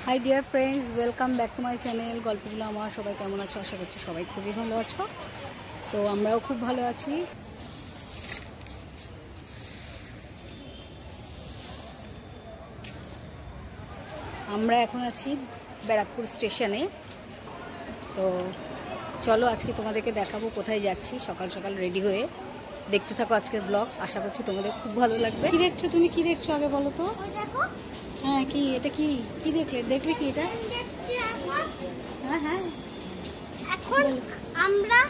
High dear friends, welcome back to my channel গল্পগুলো আমার। সবাই কেমন আছো? আশা করছি সবাই খুবই ভালো আছো। তো আমরাও খুব ভালো আছি। আমরা এখন আছি ব্যারাকপুর স্টেশনে। তো চলো আজকে তোমাদেরকে দেখাবো কোথায় যাচ্ছি। সকাল সকাল রেডি হয়ে দেখতে থাকো আজকের ব্লগ। আশা করছি তোমাদের খুব ভালো লাগবে। কি দেখছো তুমি? কি দেখছো আগে বলো তো? হ্যাঁ, কি এটা? কি কি দেখলে কি এটা? হ্যাঁ হ্যাঁ, এখন আমরা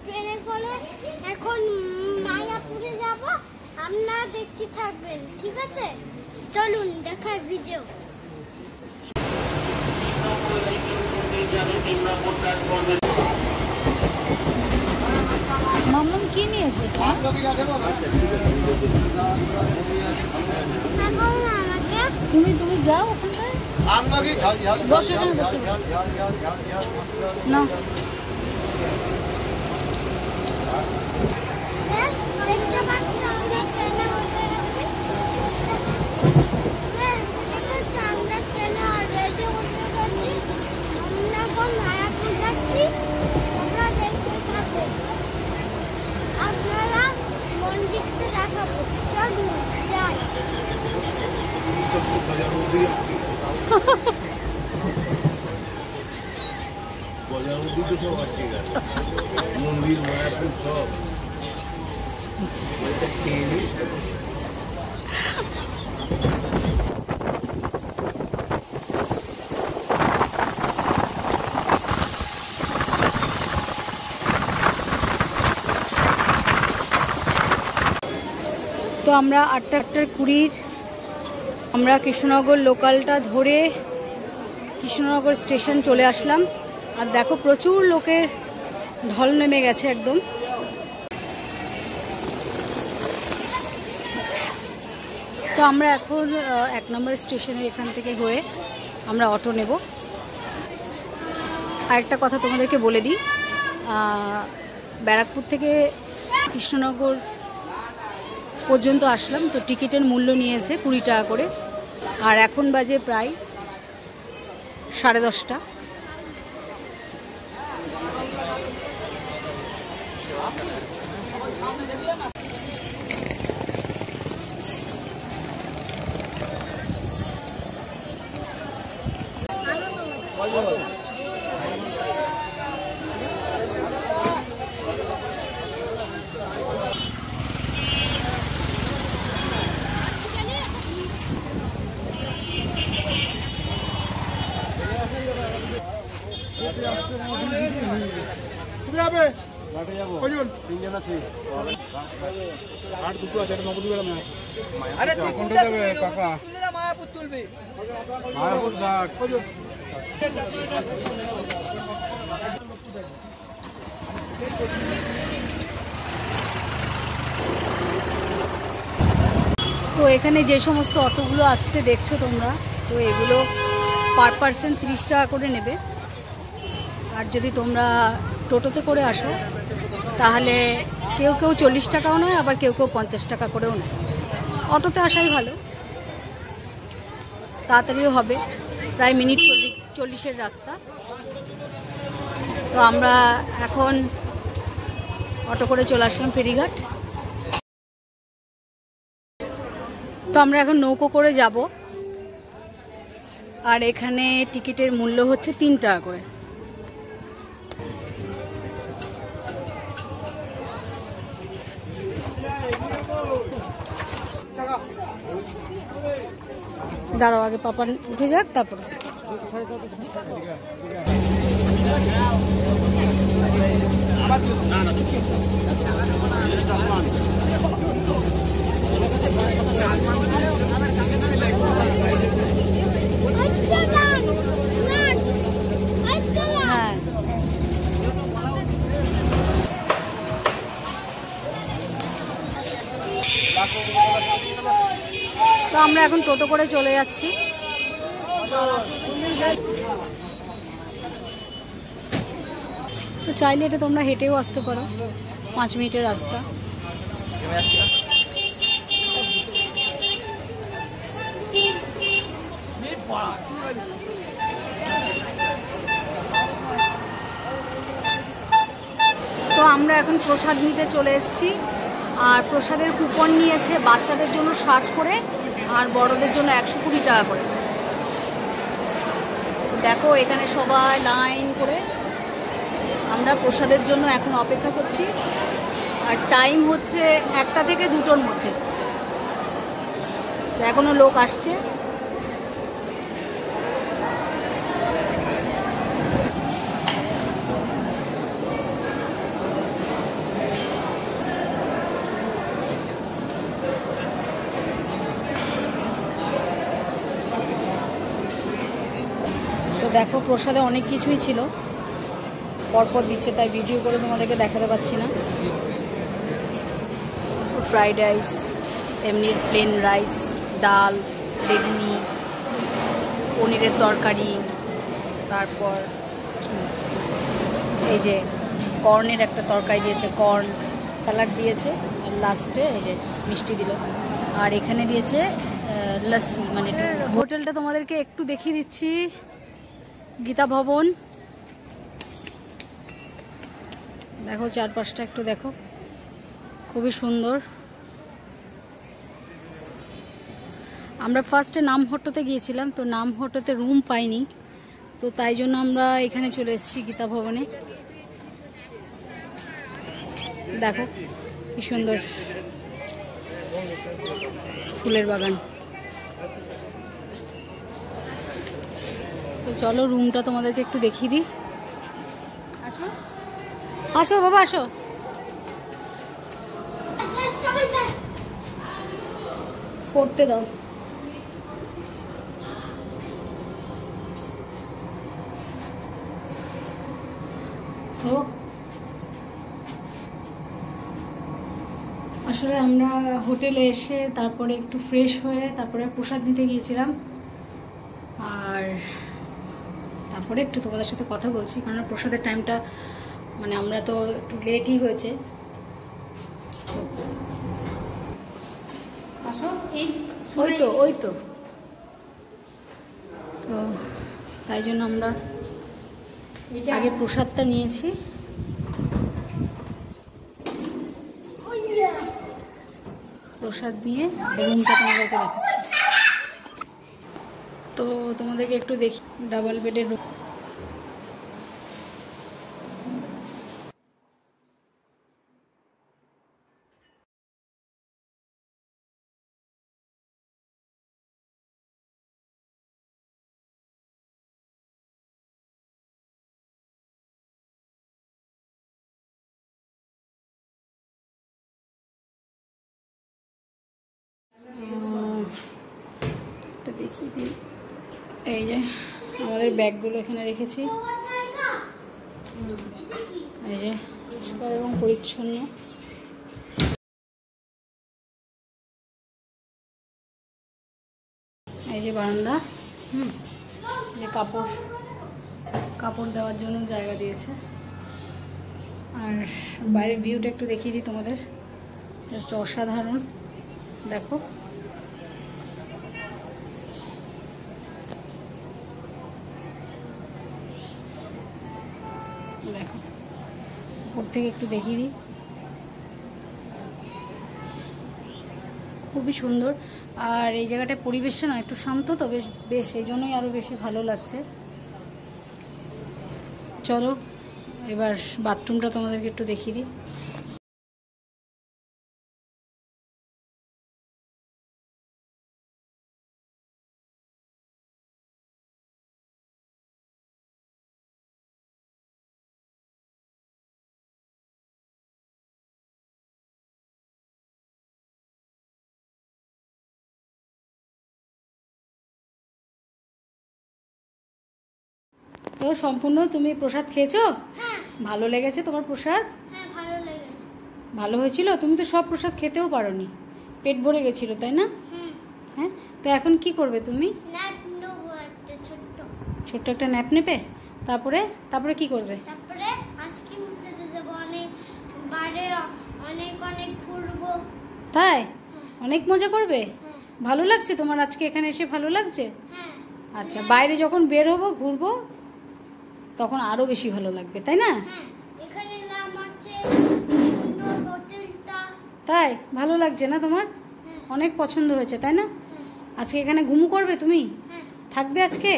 ট্রেনে করে এখন মায়াপুরে যাব। আপনারা দেখতে থাকবেন, ঠিক আছে? চলুন দেখাই ভিডিও। মামুন কি নিয়েছে? তুমি যাও ওখানটায়, বসো এখানে, বসো না। আপনারা মন্দিরটা দেখাবো, চলুন যাই। মন্দির মায়াপুর সব তো আমরা 8:20 আমরা কৃষ্ণনগর লোকালটা ধরে কৃষ্ণনগর স্টেশন চলে আসলাম। আর দেখো প্রচুর লোকের ঢল নেমে গেছে একদম। তো আমরা এখন 1 নম্বর স্টেশনের এখান থেকে হয়ে আমরা অটো নেব। আরেকটা কথা তোমাদেরকে বলে দিই, ব্যারাকপুর থেকে কৃষ্ণনগর পর্যন্ত আসলাম। তো টিকিটের মূল্য নিয়েছে 20 টাকা করে। আর এখন বাজে প্রায় 10:30। তো এখানে যে সমস্ত অটোগুলো আসছে দেখছো তোমরা, তো এগুলো পার পার্সন 30 টাকা করে নেবে। আর যদি তোমরা টোটোতে করে আসো তাহলে কেউ 40 টাকাও নয়, আবার কেউ 50 টাকা করেও নেয়। অটোতে আসাই ভালো, তাড়াতাড়িও হবে, প্রায় মিনিট 40-এর রাস্তা। তো আমরা এখন অটো করে চলে আসলাম ফেরিঘাট। তো আমরা এখন নৌকো করে যাব। আর এখানে টিকিটের মূল্য হচ্ছে 3 টাকা করে। দাঁড়াও, আগে পাপা উঠে যাক তারপরে। হ্যাঁ, তো আমরা এখন টোটো করে চলে যাচ্ছি। তো চাইলে এটা তোমরা হেঁটেও আসতে পারো, 5 মিনিটের রাস্তা। এখন প্রসাদ নিতে চলে এসেছি। আর প্রসাদের কুপন নিয়েছে বাচ্চাদের জন্য 60 করে আর বড়দের জন্য 120 টাকা করে। দেখো এখানে সবাই লাইন করে আমরা প্রসাদের জন্য এখন অপেক্ষা করছি। আর টাইম হচ্ছে 1টা থেকে 2টোর মধ্যে। এখনও লোক আসছে। তো দেখো প্রসাদে অনেক কিছুই ছিল, পরপর দিচ্ছে তাই ভিডিও করে তোমাদেরকে দেখাতে পাচ্ছি না। ফ্রাইড রাইস, এমনি প্লেন রাইস, ডাল, বেগুনি, পনিরের তরকারি, তারপর এই যে কর্নের একটা তরকারি দিয়েছে, কর্ন স্যালাড দিয়েছে, আর লাস্টে এই যে মিষ্টি দিল। আর এখানে দিয়েছে লস্যি। মানে হোটেলটা তোমাদেরকে একটু দেখিয়ে দিচ্ছি। গীতা ভবন, দেখো চারপাশটা একটু দেখো, খুবই সুন্দর। আমরা ফার্স্টে নামহট্টতে গিয়েছিলাম, তো নামহট্টতে রুম পাইনি, তো তাই জন্য আমরা এখানে চলে এসেছি গীতা ভবনে। দেখো কি সুন্দর ফুলের বাগান। তো চলো রুমটা তোমাদেরকে একটু দেখিয়ে দিই। আসো আসো বাবা আসো। পড়তে দাও। তো আসলে আমরা হোটেলে এসে তারপরে একটু ফ্রেশ হয়ে তারপরে প্রসাদ নিতে গিয়েছিলাম। আর তারপরে একটু তোমাদের সাথে কথা বলছি, কারণ প্রসাদের টাইমটা মানে আমরা তো একটু লেটই হয়েছে। আসো, ওই তো তো তাই জন্য আমরা আগে প্রসাদটা নিয়েছি। প্রসাদ নিয়ে রুমটা তোমাদেরকে দেখাচ্ছি। তো তোমাদেরকে একটু দেখি ডাবল বেডের রুম। এটা দেখিয়ে দিই, এই যে আমাদের ব্যাগগুলো এখানে রেখেছি। এই যে পরিষ্কার এবং পরিচ্ছন্ন। এই যে বারান্দা, যে কাপড় দেওয়ার জন্য জায়গা দিয়েছে। আর বাইরের ভিউটা একটু দেখিয়ে দিই তোমাদের, জাস্ট অসাধারণ। দেখো দেখো উপর থেকে একটু দেখিয়ে দিই, খুবই সুন্দর। আর এই জায়গাটায় পরিবেশটা না একটু শান্ত, তো বেশ এই জন্যই আরও বেশি ভালো লাগছে। চলো এবার বাথরুমটা তোমাদেরকে একটু দেখিয়ে দিই। তো সম্পূর্ণ তুমি প্রসাদ খেয়েছো? হ্যাঁ। ভালো লেগেছে তোমার প্রসাদ? হ্যাঁ ভালো লেগেছে। ভালো হয়েছিল? তুমি তো সব প্রসাদ খেতেও পারোনি, পেট ভরে গেছিল তাই না? হ্যাঁ। তো এখন কি করবে তুমি? ন্যাপ নেবো একটা ছোট্ট একটা ন্যাপ নেবে? তারপরে কি করবে? তারপরে আইসক্রিম খেতে যাবো, বাইরে অনেক ঘুরবো। তাই? অনেক মজা করবে? ভালো লাগছে তোমার আজকে এখানে এসে? ভালো লাগছে? হ্যাঁ। আচ্ছা, বাইরে যখন বের হবো ঘুরবো তখন আরো বেশি ভালো লাগবে তাই না? হ্যাঁ, এখানে নাম আছে তাই ভালো লাগছে না তোমার? অনেক পছন্দ হয়েছে তাই না? আজকে এখানে ঘুমু করবে তুমি? থাকবে আজকে?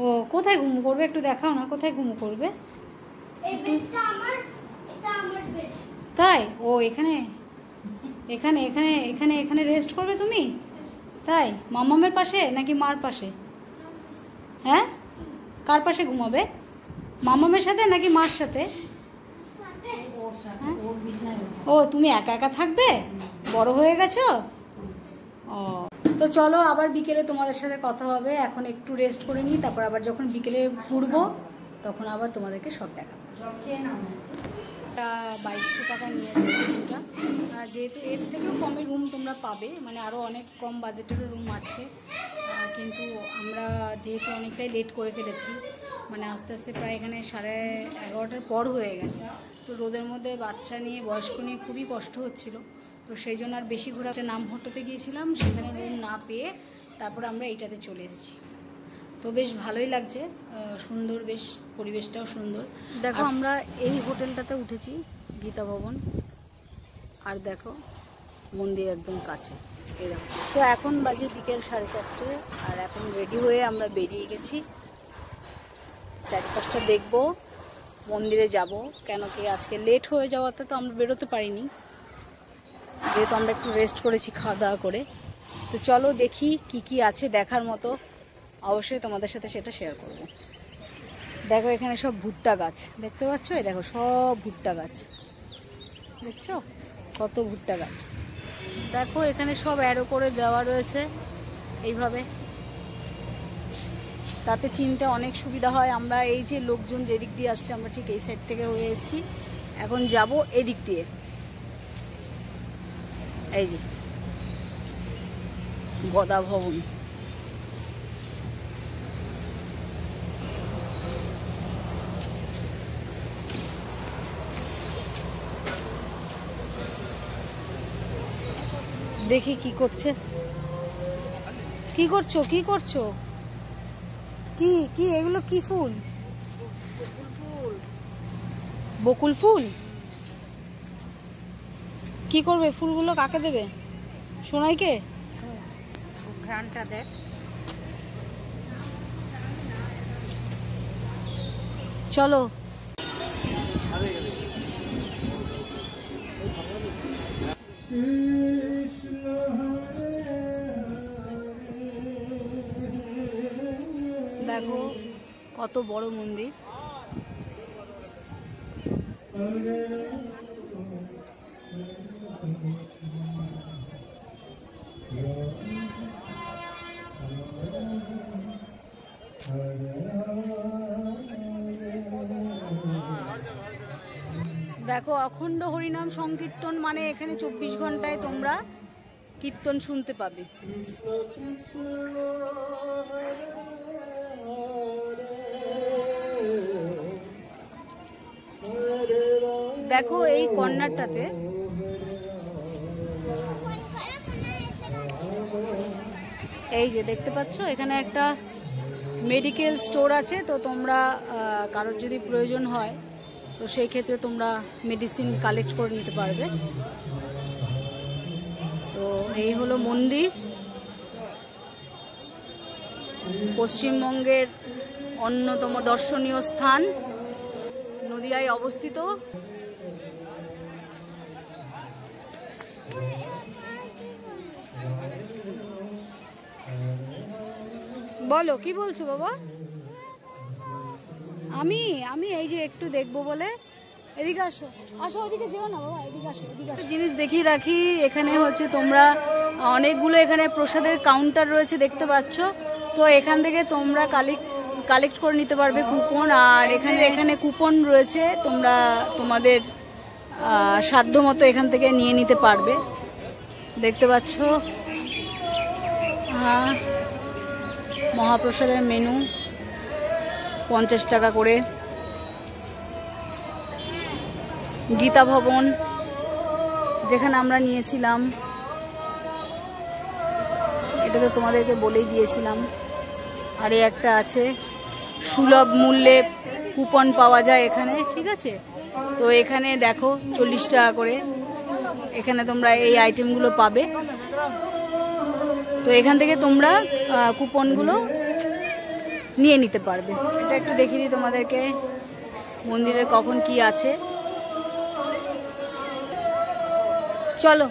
ও কোথায় ঘুমু করবে একটু দেখাও না, কোথায় ঘুমু করবে? তাই ও এখানে এখানে এখানে এখানে এখানে রেস্ট করবে তুমি? তাই মামামের পাশে নাকি মার পাশে? হ্যাঁ, কার পাশে ঘুমাবে? মামামের সাথে নাকি মার সাথে? ও তুমি একা একা থাকবে? বড় হয়ে গেছো? ও তো চলো আবার বিকেলে তোমাদের সাথে কথা হবে। এখন একটু রেস্ট করে নিই, তারপর আবার যখন বিকেলে ঘুরবো তখন আবার তোমাদেরকে সব দেখাবো। 2200 টাকা নিয়েছে রুমটা, যেহেতু এর থেকেও কমে রুম তোমরা পাবে, মানে আরও অনেক কম বাজেটেরও রুম আছে, কিন্তু আমরা যেহেতু অনেকটাই লেট করে ফেলেছি, মানে আস্তে আস্তে প্রায় এখানে 11:30 পর হয়ে গেছে, তো রোদের মধ্যে বাচ্চা নিয়ে বয়স্ক নিয়ে খুবই কষ্ট হচ্ছিল, তো সেই জন্য আর বেশি ঘোরা নামহট্টতে গিয়েছিলাম, সেখানে রুম না পেয়ে তারপরে আমরা এইটাতে চলে এসেছি। তো বেশ ভালোই লাগছে, সুন্দর, বেশ পরিবেশটাও সুন্দর। দেখো আমরা এই হোটেলটাতে উঠেছি, গীতা ভবন, আর দেখো মন্দির একদম কাছে, এরকম। তো এখন বাজে বিকেল 4:30, আর এখন রেডি হয়ে আমরা বেরিয়ে গেছি, চারপাশটা দেখবো, মন্দিরে যাব, কেন কি আজকে লেট হয়ে যাওয়াতে তো আমরা বেরোতে পারিনি, যেহেতু আমরা একটু রেস্ট করেছি খাওয়া দাওয়া করে। তো চলো দেখি কি কি আছে দেখার মতো, অবশ্যই তোমাদের সাথে সেটা শেয়ার করব। দেখো এখানে সব ভুট্টা গাছ দেখতে পাচ্ছ, এই দেখো সব ভুট্টা গাছ দেখছো, কত ভুট্টা গাছ। দেখো এখানে সব অ্যারো করে দেওয়া রয়েছে এইভাবে, তাতে চিনতে অনেক সুবিধা হয়। আমরা এই যে লোকজন যেদিক দিয়ে আসছে, আমরা ঠিক এই সাইড থেকে হয়ে এসেছি, এখন যাব এদিক দিয়ে, এই যে গদা ভবন। দেখি কি করছে, কি করছো, কি করছো, কি কি এগুলো কি ফুল? বকুল ফুল। কি করবে ফুলগুলো, কাকে দেবে? সোনাইকে? ঘ্রাণটা দেখ। চলো দেখো কত বড় মন্দির, দেখো অখণ্ড হরিনাম সংকীর্তন, মানে এখানে 24 ঘন্টায় তোমরা কীর্তন শুনতে পাবে। দেখো এই কর্নারটাতে এই যে দেখতে পাচ্ছ, এখানে একটা মেডিকেল স্টোর আছে, তো তোমরা কারোর যদি প্রয়োজন হয় তো সেই ক্ষেত্রে তোমরা মেডিসিন কালেক্ট করে নিতে পারবে। তো এই হলো মন্দির, পশ্চিমবঙ্গের অন্যতম দর্শনীয় স্থান, নদিয়ায় অবস্থিত। বলো কি বলছো বাবা? আমি এই যে একটু দেখবো বলে এদিকে আসো, আসো ওইদিকে যেও না বাবা, এদিকে আসো, এদিকে আসো। জিনিস দেখিয়ে রাখি, এখানে হচ্ছে তোমরা অনেকগুলো এখানে প্রসাদের কাউন্টার রয়েছে দেখতে পাচ্ছ, তো এখান থেকে তোমরা কালেক্ট করে নিতে পারবে কুপন, আর এখানে কুপন রয়েছে, তোমরা তোমাদের সাধ্য মতো এখান থেকে নিয়ে নিতে পারবে। দেখতে পাচ্ছ, হ্যাঁ, মহাপ্রসাদের মেনু 50 টাকা করে। গীতা ভবন যেখানে আমরা নিয়েছিলাম, এটা তো তোমাদেরকে বলেই দিয়েছিলাম। আর এই একটা আছে, সুলভ মূল্যে কুপন পাওয়া যায় এখানে, ঠিক আছে। তো এখানে দেখো 40 টাকা করে, এখানে তোমরা এই আইটেমগুলো পাবে। তো এখান থেকে তোমরা কুপনগুলো নিয়ে নিতে পারবে। এটা একটু দেখিয়ে দিই তোমাদেরকে মন্দিরে কখন কি আছে। চলো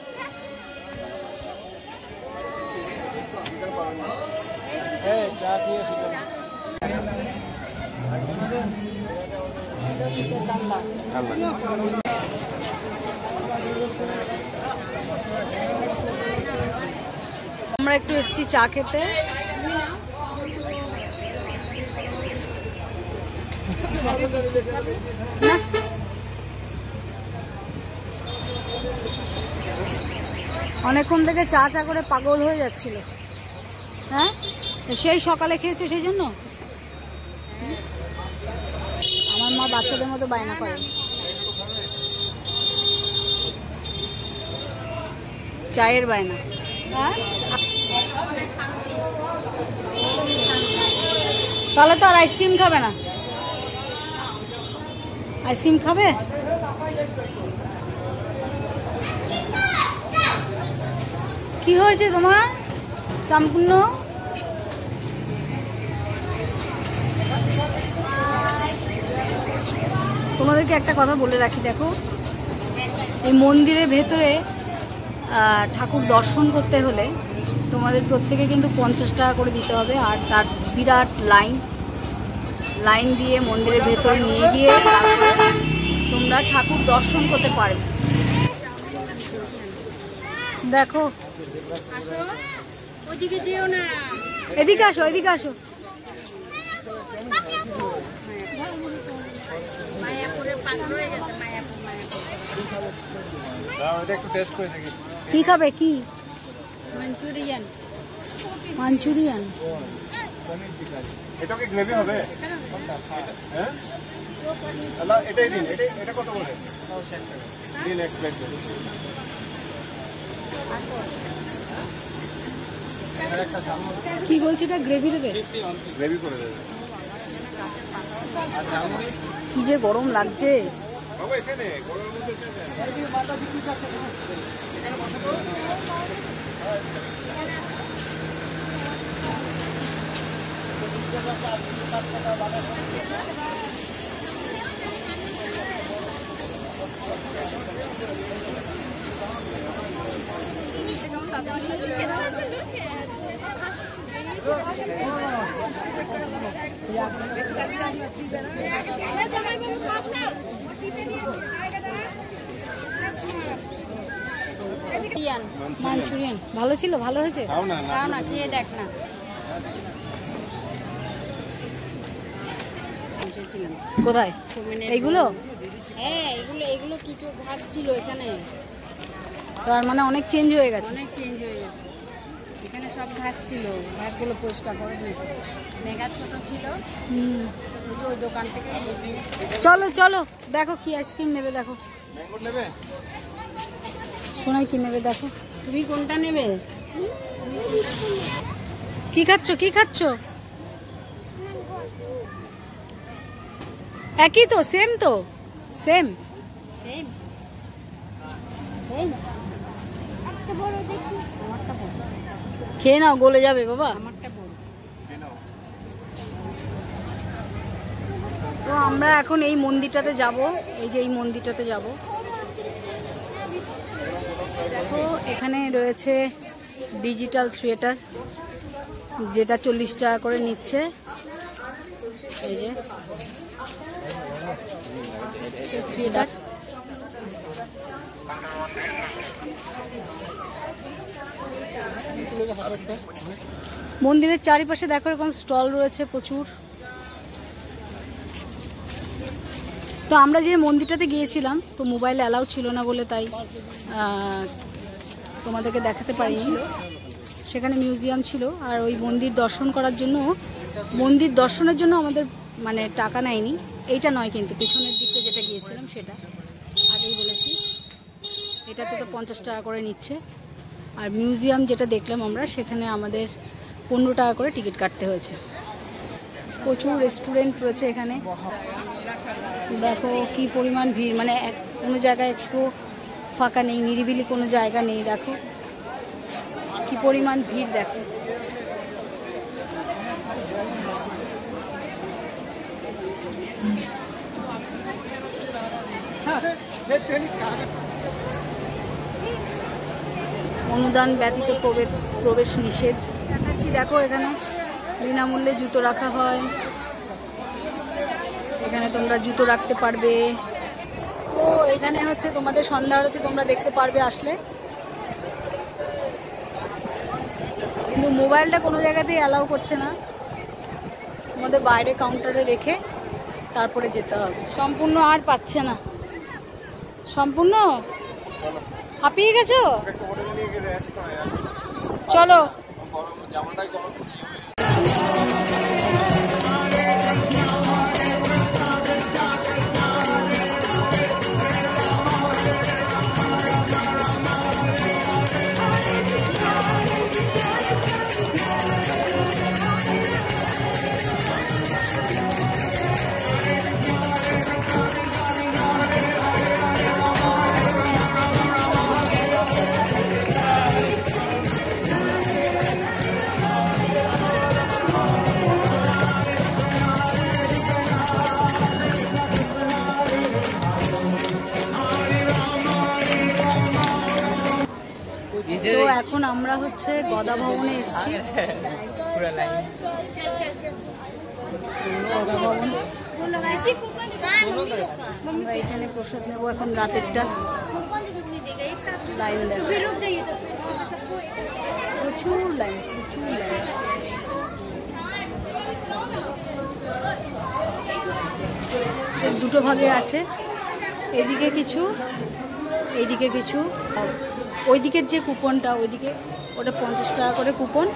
আমরা একটু এসেছি চা খেতে। অনেকক্ষণ থেকে চা চা করে পাগল হয়ে যাচ্ছিল। হ্যাঁ, সেই সকালে খেয়েছো সেই জন্য? আমার মা বাচ্চাদের মতো বায়না করে। চায়ের বায়না। তাহলে তো আর আইসক্রিম খাবে না? আইসক্রিম খাবে? কি হয়েছে তোমার সম্পূর্ণ? তোমাদেরকে একটা কথা বলে রাখি, দেখো এই মন্দিরের ভেতরে ঠাকুর দর্শন করতে হলে তোমাদের প্রত্যেকে কিন্তু 50 টাকা করে দিতে হবে। আর তার বিরাট লাইন দিয়ে মন্দিরের ভেতরে নিয়ে গিয়ে তারপরে তোমরা ঠাকুর দর্শন করতে পারবে। দেখো ওদিকে যেও না, এদিকে আসো, এদিকে আসো। কি খাবে? কি মাঞ্চুরিয়ান? মাঞ্চুরিয়ান এটা কি গ্রেভি হবে? হ্যাঁ, আল্লাহ এটাই দিন। এটা কত করে দিন? এক প্লেট কি বলছে? এটা গ্রেভি দেবে? গ্রেভি করে দেবে। কি যে গরম লাগছে। বাবা এখানে গরমের মধ্যে মাঞ্চুরিয়ান ভালো ছিল? ভালো হয়েছে? না খেয়ে দেখ না। কোথায় এইগুলো? হ্যাঁ, এগুলো কিছু ঘাস ছিল এখানে। তার মানে অনেক চেঞ্জ হয়ে গেছে। অনেক চেঞ্জ হয়ে গেছে। এখানে সব ঘাস ছিল, ঘাসগুলো পরিষ্কার করে দিয়েছে। মেগা ছোট ছিল। ওই দোকান থেকে। চলো চলো, দেখো কি আইসক্রিম নেবে। দেখো ম্যাঙ্গো নেবে? শোনাই কি নেবে দেখো। তুমি কোনটা নেবে? কি খাচ্ছ? কি খাচ্ছ? একই তো, সেম তো, সেম। খেয়ে নাও, গলে যাবে বাবা। তো আমরা এখন এই মন্দিরটাতে যাব। এই যে এই মন্দিরটাতে যাব। দেখো এখানে রয়েছে ডিজিটাল থিয়েটার, যেটা 40 টাকা করে নিচ্ছে। এই যে থিয়েটার। মন্দিরের চারিপাশে দেখো এরকম স্টল রয়েছে প্রচুর। তো আমরা যে মন্দিরটাতে গিয়েছিলাম, তো মোবাইল অ্যালাউ ছিল না বলে তাই তোমাদেরকে দেখাতে পারিনি। সেখানে মিউজিয়াম ছিল। আর ওই মন্দির দর্শন করার জন্য, মন্দির দর্শনের জন্য আমাদের মানে টাকা নেয়নি। এইটা নয় কিন্তু, পেছনের দিকটা যেটা গিয়েছিলাম সেটা আগেই বলেছি। এটাতে তো 50 টাকা করে নিচ্ছে। আর মিউজিয়াম যেটা দেখলাম আমরা, সেখানে আমাদের 15 টাকা করে টিকিট কাটতে হয়েছে। প্রচুর রেস্টুরেন্ট রয়েছে এখানে। দেখো কি পরিমাণ ভিড়, মানে কোনো জায়গায় একটু ফাঁকা নেই, নিরিবিলি কোনো জায়গা নেই। দেখো কি পরিমাণ ভিড়, দেখো। অনুদান ব্যতীত প্রবেশ নিষেধ দেখাচ্ছি। দেখো এখানে বিনামূল্যে জুতো রাখা হয়, এখানে তোমরা জুতো রাখতে পারবে। তো এখানে হচ্ছে তোমাদের সন্ধ্যা আরতি তোমরা দেখতে পারবে আসলে, কিন্তু মোবাইলটা কোনো জায়গাতেই অ্যালাউ করছে না, তোমাদের বাইরে কাউন্টারে রেখে তারপরে যেতে হবে। সম্পূর্ণ আর পাচ্ছে না, সম্পূর্ণ হাঁপিয়ে গেছো, চলো। তো এখন আমরা হচ্ছে গদা ভবনে এসেছি। গদা ভবন, আমরা এখানে প্রসাদ নেবো এখন রাতেরটা। লাইন প্রচুর লাইন, প্রচুর লাইন। দুটো ভাগে আছে, এদিকে কিছু এইদিকে কিছু। ওইদিকের যে কুপনটা, ওইদিকে ওটা 50 টাকা করে কুপন,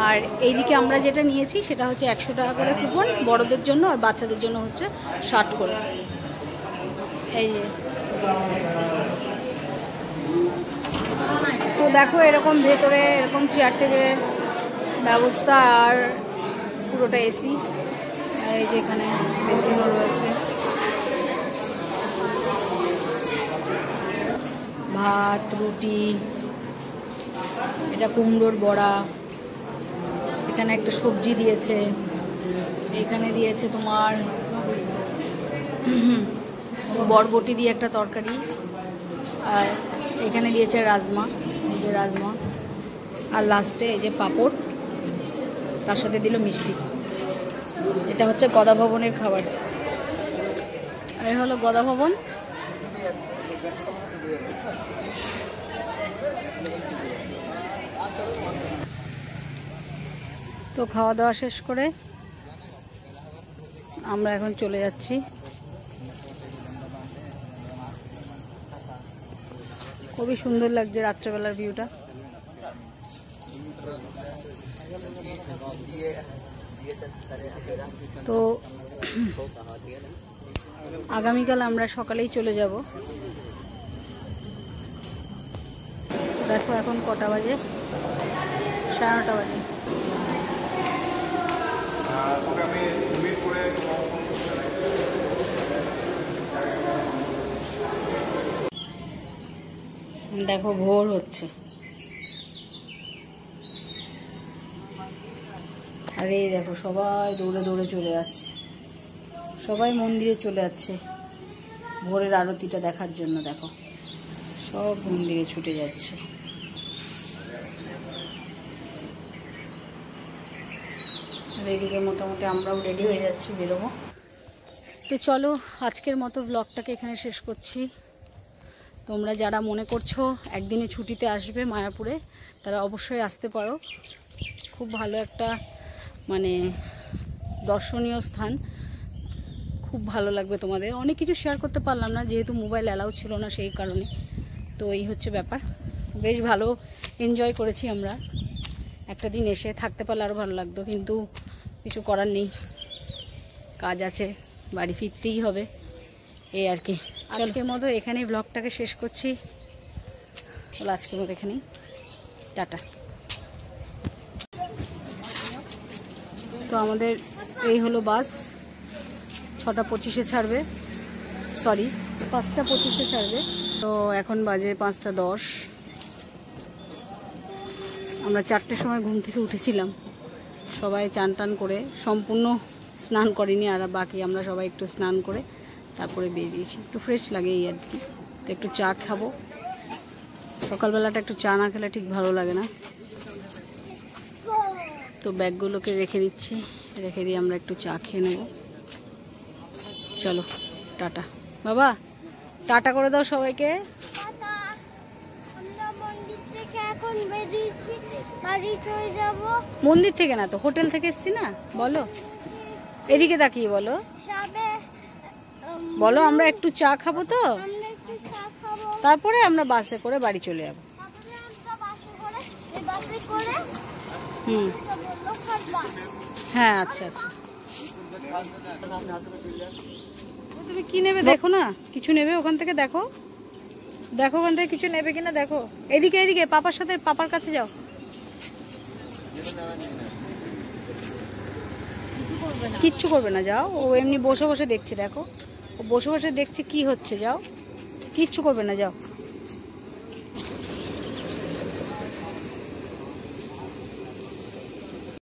আর এইদিকে আমরা যেটা নিয়েছি সেটা হচ্ছে 100 টাকা করে কুপন বড়দের জন্য, আর বাচ্চাদের জন্য হচ্ছে 60 করে। এই যে তো দেখো এরকম ভেতরে এরকম চেয়ার টেবিলের ব্যবস্থা, আর পুরোটা এসি, আর এই যে এখানে বেসিনও রয়েছে। ভাত, রুটি, এটা কুমড়োর বড়া, এখানে একটা সবজি দিয়েছে, এখানে দিয়েছে তোমার বরবটি দিয়ে একটা তরকারি, আর এখানে দিয়েছে রাজমা, এই যে রাজমা, আর লাস্টে এই যে পাঁপড়, তার সাথে দিল মিষ্টি। এটা হচ্ছে গদা ভবনের খাবার। এই হলো গদা ভবন। তো খাওয়া দাওয়া শেষ করে আমরা এখন চলে যাচ্ছি। খুবই সুন্দর লাগছে রাত্রেবেলার ভিউটা। তো আগামীকাল আমরা সকালেই চলে যাব। দেখো এখন কটা বাজে, 9:30 বাজে। দেখো ভোর হচ্ছে, আর এই দেখো সবাই দৌড়ে দৌড়ে চলে যাচ্ছে, সবাই মন্দিরে চলে যাচ্ছে ভোরের আরতিটা দেখার জন্য। দেখো সব মন্দিরে ছুটে যাচ্ছে। আর এইদিকে মোটামুটি আমরাও রেডি হয়ে যাচ্ছি, বেরোবো। তো চলো আজকের মতো ব্লগটাকে এখানে শেষ করছি। তোমরা যারা মনে করছো একদিনে ছুটিতে আসবে মায়াপুরে, তারা অবশ্যই আসতে পারো। খুব ভালো একটা মানে দর্শনীয় স্থান, খুব ভালো লাগবে তোমাদের। অনেক কিছু শেয়ার করতে পারলাম না যেহেতু মোবাইল অ্যালাউ ছিল না, সেই কারণে। তো এই হচ্ছে ব্যাপার। বেশ ভালো এনজয় করেছি আমরা। একটা দিন এসে থাকতে পারলে আরও ভালো লাগতো, কিন্তু কিছু করার নেই, কাজ আছে, বাড়ি ফিরতেই হবে, এই আর কি। আজকের মতো এখানেই ব্লগটাকে শেষ করছি। চলো আজকের মতো এখানেই টাটা। তো আমাদের এই হলো বাস, 6টা 25-এ ছাড়বে, সরি 5টা 25-এ ছাড়বে। তো এখন বাজে 5:10। আমরা 4টের সময় ঘুম থেকে উঠেছিলাম, সবাই চান টান করে, সম্পূর্ণ স্নান করিনি, আর বাকি আমরা সবাই একটু স্নান করে তারপরে বেরিয়েছি। একটু ফ্রেশ লাগে এই আর কি। তো একটু চা খাবো, সকালবেলাটা একটু চা না খেলে ঠিক ভালো লাগে না। তো ব্যাগগুলোকে রেখে দিচ্ছি, রেখে দিয়ে আমরা একটু চা খেয়ে নেব। চলো টাটা বাবা, টাটা করে দাও সবাইকে। টাটা। আমরা মন্দির থেকে এখন বেরিয়েছি, বাড়ি চলে যাব। মন্দির থেকে না তো, হোটেল থেকে এসছি না। বলো, এদিকে তাকিয়ে বলো, সবে বলো আমরা একটু চা খাবো, তো আমরা একটু চা খাবো, তারপরে আমরা বাসে করে বাড়ি চলে যাবো। তারপরে আমরা বাসে করে, এই বাসে করে হুম, লোকাল বাস। হ্যাঁ আচ্ছা আচ্ছা। তুমি কি নেবে দেখো না, কিছু নেবে ওখান থেকে, দেখো দেখো ওখান থেকে কিছু নেবে কিনা দেখো। এদিকে এদিকে পাপার সাথে, পাপার কাছে যাও। কিচ্ছু করবে না, যাও। ও এমনি বসে বসে দেখছে, দেখো ও বসে বসে দেখছে কি হচ্ছে, যাও, কিচ্ছু করবে না, যাও।